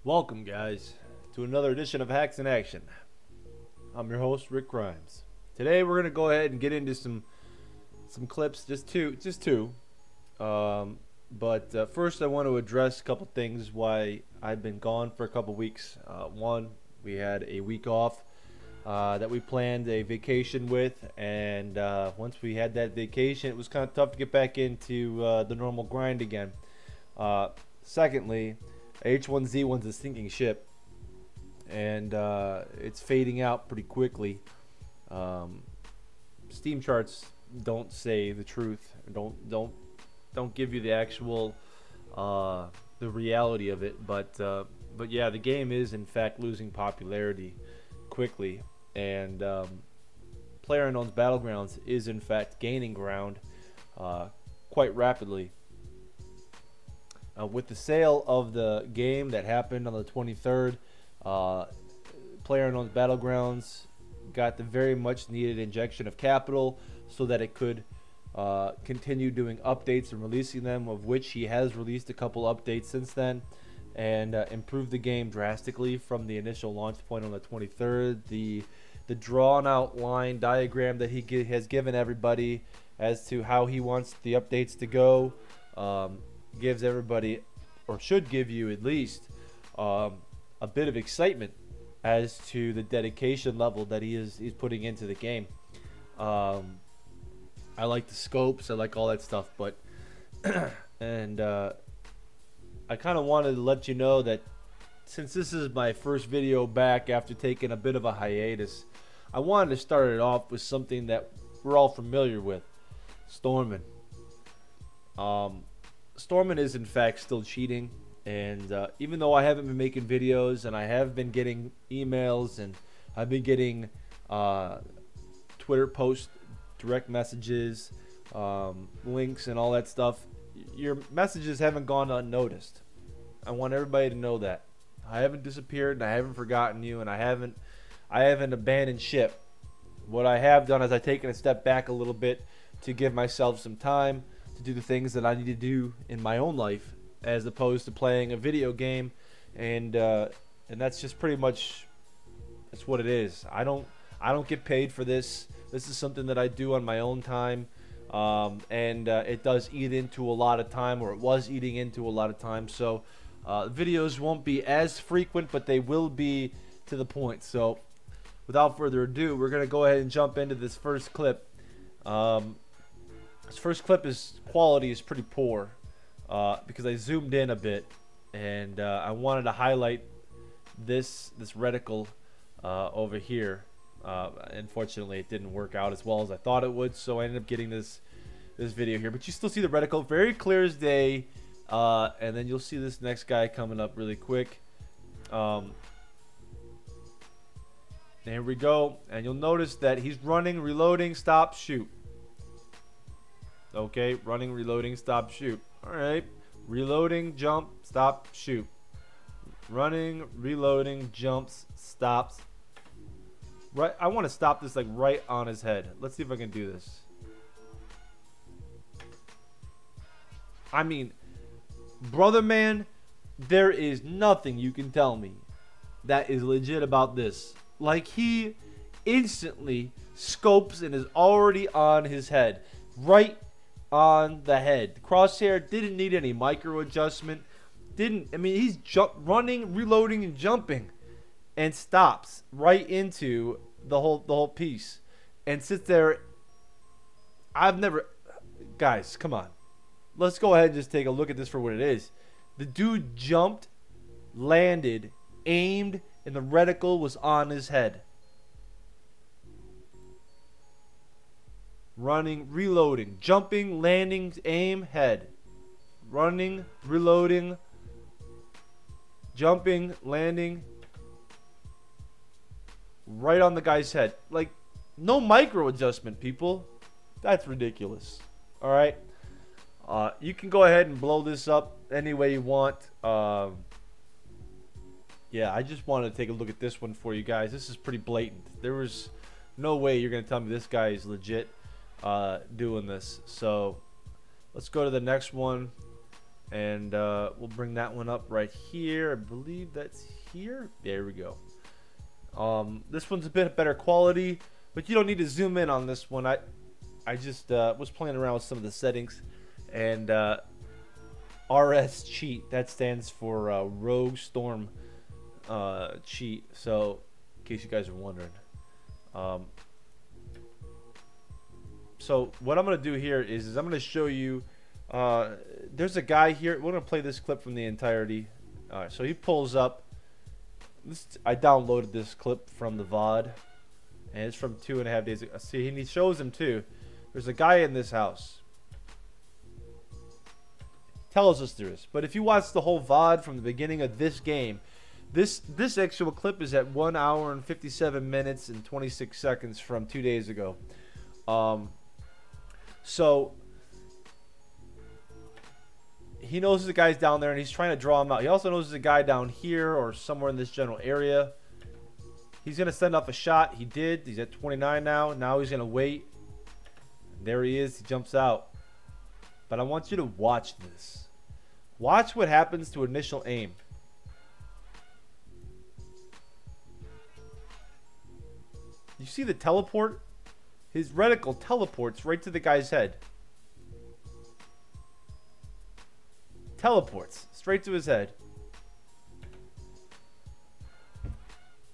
Welcome, guys, to another edition of Hacks in Action. I'm your host, Rick Grimes. Today we're gonna go ahead and get into some clips, just two. But first, I want to address a couple things why I've been gone for a couple weeks. One, we had a week off that we planned a vacation with, and once we had that vacation, it was kind of tough to get back into the normal grind again. Secondly, H1Z1's a sinking ship, and it's fading out pretty quickly. Steam charts don't say the truth. Don't give you the actual the reality of it. But yeah, the game is in fact losing popularity quickly, and PlayerUnknown's Battlegrounds is in fact gaining ground quite rapidly. With the sale of the game that happened on the 23rd, PlayerUnknown's Battlegrounds got the very much needed injection of capital so that it could continue doing updates and releasing them, of which he has released a couple updates since then, and improved the game drastically from the initial launch point on the 23rd. The drawn out line diagram that he has given everybody as to how he wants the updates to go gives everybody, or should give you at least, a bit of excitement as to the dedication level that he's putting into the game. I like the scopes, I like all that stuff, but and I kind of wanted to let you know that since this is my first video back after taking a bit of a hiatus, I wanted to start it off with something that we're all familiar with: STORMEN. STORMEN is in fact still cheating, and even though I haven't been making videos and I have been getting emails and I've been getting Twitter posts, direct messages, links and all that stuff, your messages haven't gone unnoticed. I want everybody to know that I haven't disappeared and I haven't forgotten you, and I haven't abandoned ship. What I have done is I've taken a step back a little bit to give myself some time to do the things that I need to do in my own life, as opposed to playing a video game, and that's just pretty much, that's what it is. I don't get paid for this. This is something that I do on my own time, and it does eat into a lot of time, or it was eating into a lot of time. So videos won't be as frequent, but they will be to the point. So without further ado, we're gonna go ahead and jump into this first clip. This first clip quality is pretty poor because I zoomed in a bit, and I wanted to highlight this reticle over here. Unfortunately, it didn't work out as well as I thought it would, so I ended up getting this video here. But you still see the reticle very clear as day, and then you'll see this next guy coming up really quick. Here we go, and you'll notice that he's running, reloading, stop, shoot. Okay, running, reloading, stop, shoot. Alright, reloading, jump, stop, shoot. Running, reloading, jumps, stops. Right, I want to stop this like right on his head. Let's see if I can do this. I mean, brother man, there is nothing you can tell me that is legit about this. Like, he instantly scopes and is already on his head. Right on the head. The crosshair didn't need any micro adjustment. I mean, he's running, reloading, and jumping, and stops right into the whole piece and sits there. Guys, come on, let's go ahead and just take a look at this for what it is. The dude jumped, landed, aimed, and the reticle was on his head. Running, reloading, jumping, landing, aim, head. Running, reloading, jumping, landing, right on the guy's head. Like, no micro adjustment, people. That's ridiculous. All right, you can go ahead and blow this up any way you want. Yeah, I just wanted to take a look at this one for you guys. This is pretty blatant. There was no way you're gonna tell me this guy is legit doing this. So let's go to the next one. And we'll bring that one up right here. I believe that's here. There we go. This one's a bit better quality, but you don't need to zoom in on this one. I just was playing around with some of the settings, and RS cheat, that stands for Rogue Storm cheat. So in case you guys are wondering, so what I'm gonna do here is I'm gonna show you. There's a guy here. We're gonna play this clip from the entirety. All right, so he pulls up. I downloaded this clip from the VOD, and it's from 2.5 days ago. See, and he shows him too. There's a guy in this house. Tells us there is. But if you watch the whole VOD from the beginning of this game, this actual clip is at 1 hour and 57 minutes and 26 seconds from 2 days ago. So he knows the guy's down there, and he's trying to draw him out. He also knows there's a guy down here or somewhere in this general area. He's going to send off a shot. He did. He's at 29 now. Now he's going to wait. There he is. He jumps out. But I want you to watch this. Watch what happens to initial aim. You see the teleport? His reticle teleports right to the guy's head. Teleports straight to his head.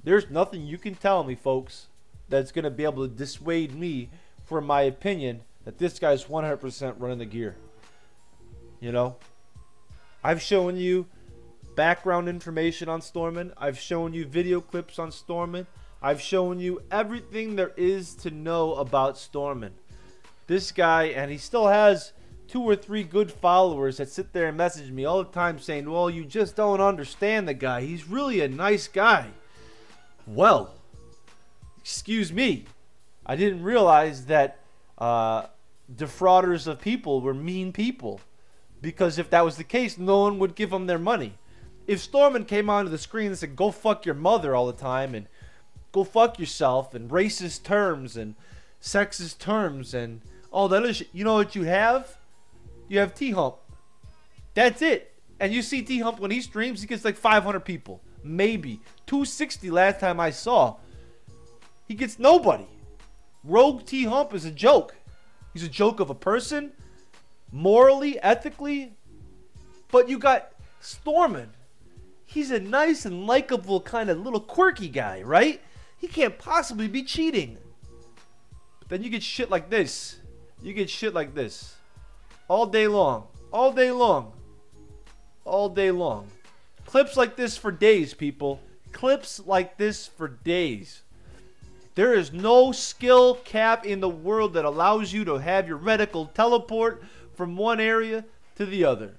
There's nothing you can tell me, folks, that's going to be able to dissuade me from my opinion that this guy's 100% running the gear. You know, I've shown you background information on STORMEN. I've shown you video clips on STORMEN. I've shown you everything there is to know about STORMEN. This guy, and he still has 2 or 3 good followers that sit there and message me all the time saying, well, you just don't understand the guy. He's really a nice guy. Well, excuse me. I didn't realize that defrauders of people were mean people. Because if that was the case, no one would give them their money. If STORMEN came onto the screen and said, go fuck your mother all the time, and go fuck yourself, and racist terms, and sexist terms, and all that other shit, you know what you have? You have T-Hump. That's it. And you see T-Hump when he streams, he gets like 500 people. Maybe. 260 last time I saw. He gets nobody. Rogue T-Hump is a joke. He's a joke of a person. Morally, ethically. But you got STORMEN. He's a nice and likable kind of little quirky guy, right? He can't possibly be cheating. But then you get shit like this. You get shit like this. All day long. All day long. All day long. Clips like this for days, people. Clips like this for days. There is no skill cap in the world that allows you to have your reticle teleport from one area to the other.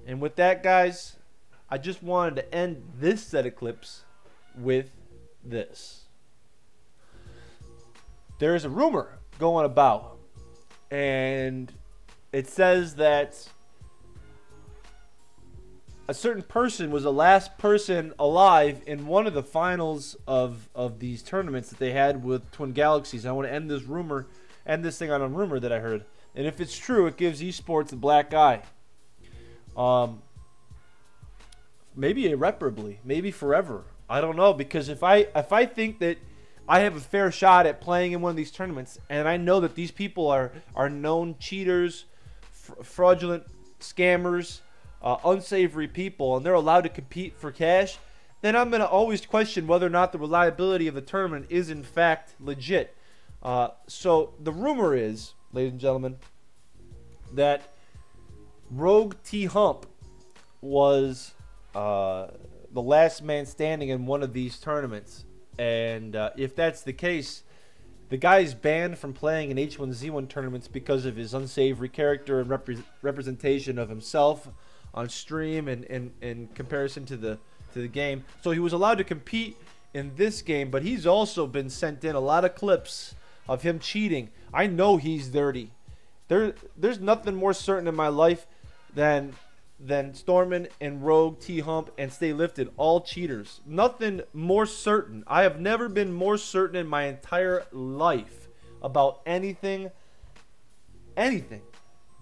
And with that, guys, I just wanted to end this set of clips with this. There is a rumor going about, and it says that a certain person was the last person alive in one of the finals of these tournaments that they had with TwinGalaxies. I want to end this rumor, end this thing on a rumor that I heard. And if it's true, it gives esports a black eye. Maybe irreparably, maybe forever. I don't know, because if I think that I have a fair shot at playing in one of these tournaments, and I know that these people are known cheaters, fraudulent scammers, unsavory people, and they're allowed to compete for cash, then I'm going to always question whether or not the reliability of the tournament is in fact legit. So the rumor is, ladies and gentlemen, that Rogue T-Hump was the last man standing in one of these tournaments. And if that's the case, the guy is banned from playing in H1Z1 tournaments because of his unsavory character and representation of himself on stream and in comparison to the game. So he was allowed to compete in this game, but he's also been sent in a lot of clips of him cheating. I know he's dirty. There's nothing more certain in my life than STORMEN and Rogue, T-Hump, and Stay Lifted, all cheaters. Nothing more certain. I have never been more certain in my entire life about anything. Anything.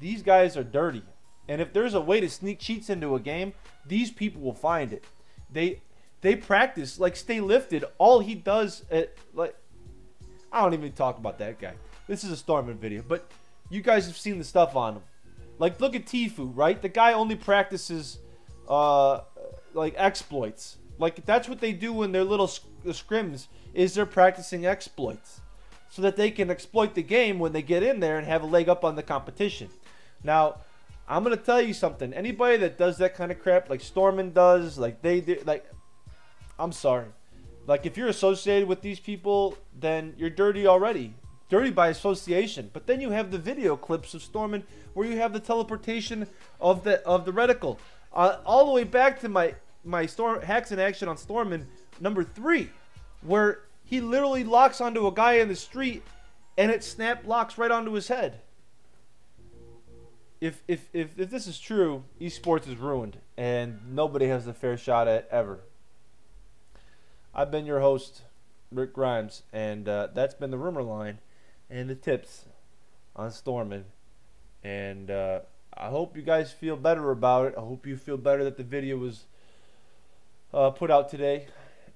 These guys are dirty. And if there's a way to sneak cheats into a game, these people will find it. They practice, like Stay Lifted. All he does, like, I don't even talk about that guy. This is a STORMEN video, but you guys have seen the stuff on him. Like, look at Tfue, right? The guy only practices, like, exploits. Like, that's what they do in their little scrims, is they're practicing exploits, so that they can exploit the game when they get in there and have a leg up on the competition. Now, I'm gonna tell you something. Anybody that does that kind of crap, like STORMEN does, like they do, like, I'm sorry. Like, if you're associated with these people, then you're dirty already. Dirty by association. But then you have the video clips of STORMEN where you have the teleportation of the reticle. All the way back to my hacks in action on STORMEN number 3, where he literally locks onto a guy in the street and it snap locks right onto his head. If this is true, esports is ruined and nobody has a fair shot at it ever. I've been your host, Rick Grimes, and that's been the rumor line and the tips on STORMEN. And I hope you guys feel better about it. I hope you feel better that the video was put out today.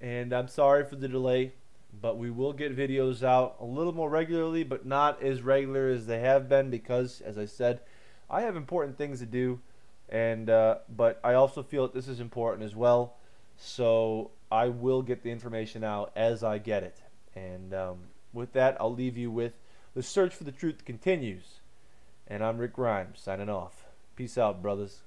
And I'm sorry for the delay, but we will get videos out a little more regularly, but not as regular as they have been because, as I said, I have important things to do. And but I also feel that this is important as well. So I will get the information out as I get it. And with that, I'll leave you with the search for the truth continues. And I'm Rick Grimes, signing off. Peace out, brothers.